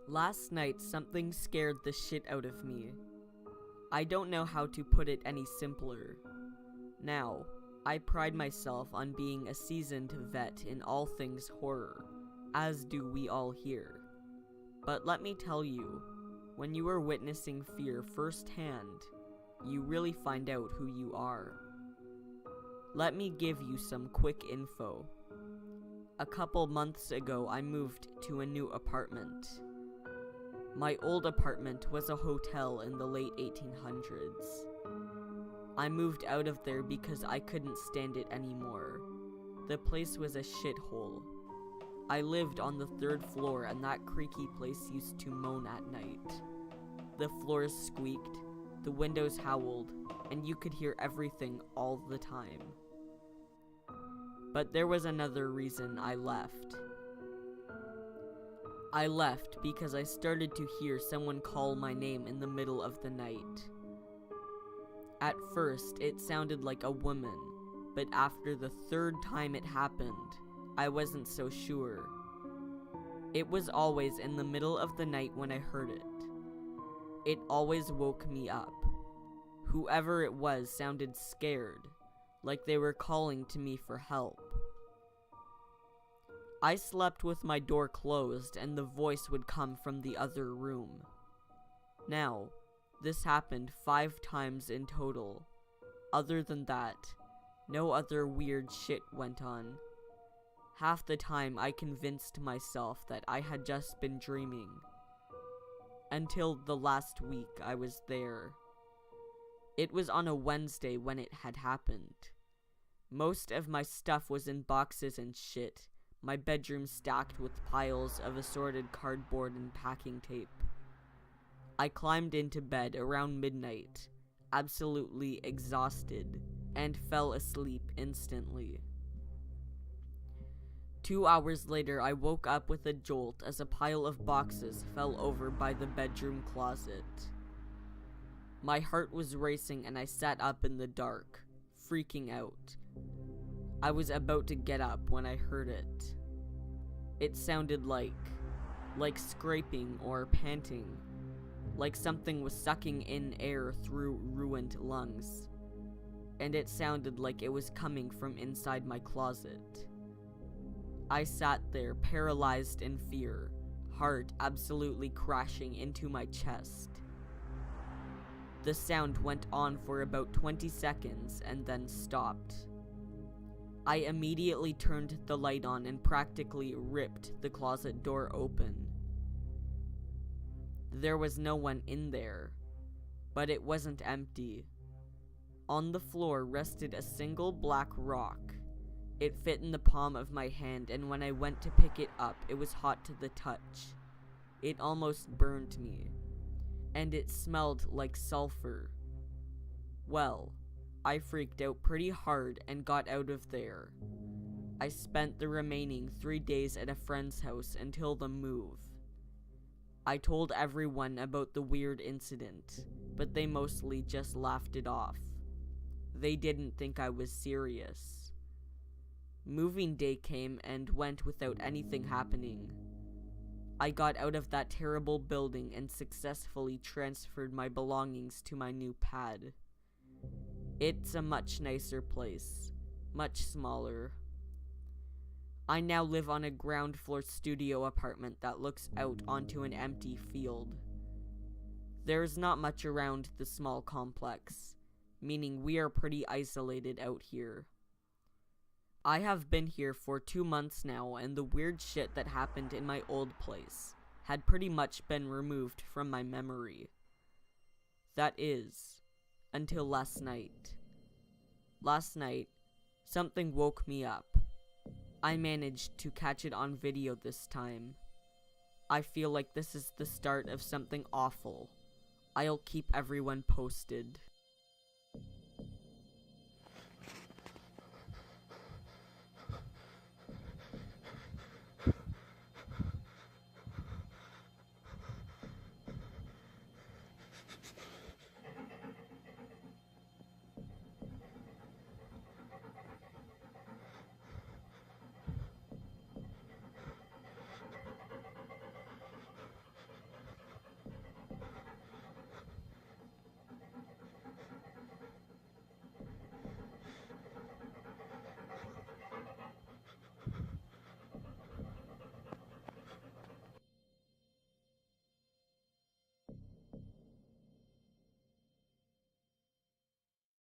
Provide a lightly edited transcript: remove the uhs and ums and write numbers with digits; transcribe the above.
Last night, something scared the shit out of me. I don't know how to put it any simpler. Now, I pride myself on being a seasoned vet in all things horror, as do we all here. But let me tell you, when you are witnessing fear firsthand, you really find out who you are. Let me give you some quick info. A couple months ago, I moved to a new apartment. My old apartment was a hotel in the late 1800s. I moved out of there because I couldn't stand it anymore. The place was a shithole. I lived on the 3rd floor and that creaky place used to moan at night. The floors squeaked, the windows howled, and you could hear everything all the time. But there was another reason I left. I left because I started to hear someone call my name in the middle of the night. At first, it sounded like a woman, but after the 3rd time it happened, I wasn't so sure. It was always in the middle of the night when I heard it. It always woke me up. Whoever it was sounded scared, like they were calling to me for help. I slept with my door closed and the voice would come from the other room. Now, this happened 5 times in total. Other than that, no other weird shit went on. Half the time I convinced myself that I had just been dreaming. Until the last week I was there. It was on a Wednesday when it had happened. Most of my stuff was in boxes and shit. My bedroom stacked with piles of assorted cardboard and packing tape. I climbed into bed around midnight, absolutely exhausted, and fell asleep instantly. 2 hours later, I woke up with a jolt as a pile of boxes fell over by the bedroom closet. My heart was racing and I sat up in the dark, freaking out. I was about to get up when I heard it. It sounded like scraping or panting, like something was sucking in air through ruined lungs, and it sounded like it was coming from inside my closet. I sat there paralyzed in fear, heart absolutely crashing into my chest. The sound went on for about 20 seconds and then stopped. I immediately turned the light on and practically ripped the closet door open. There was no one in there, but it wasn't empty. On the floor rested a single black rock. It fit in the palm of my hand, and when I went to pick it up, it was hot to the touch. It almost burned me, and it smelled like sulfur. Well, I freaked out pretty hard and got out of there. I spent the remaining 3 days at a friend's house until the move. I told everyone about the weird incident, but they mostly just laughed it off. They didn't think I was serious. Moving day came and went without anything happening. I got out of that terrible building and successfully transferred my belongings to my new pad. It's a much nicer place, much smaller. I now live on a ground floor studio apartment that looks out onto an empty field. There's not much around the small complex, meaning we are pretty isolated out here. I have been here for 2 months now, and the weird shit that happened in my old place had pretty much been removed from my memory. That is, until last night. Last night, something woke me up. I managed to catch it on video this time. I feel like this is the start of something awful. I'll keep everyone posted.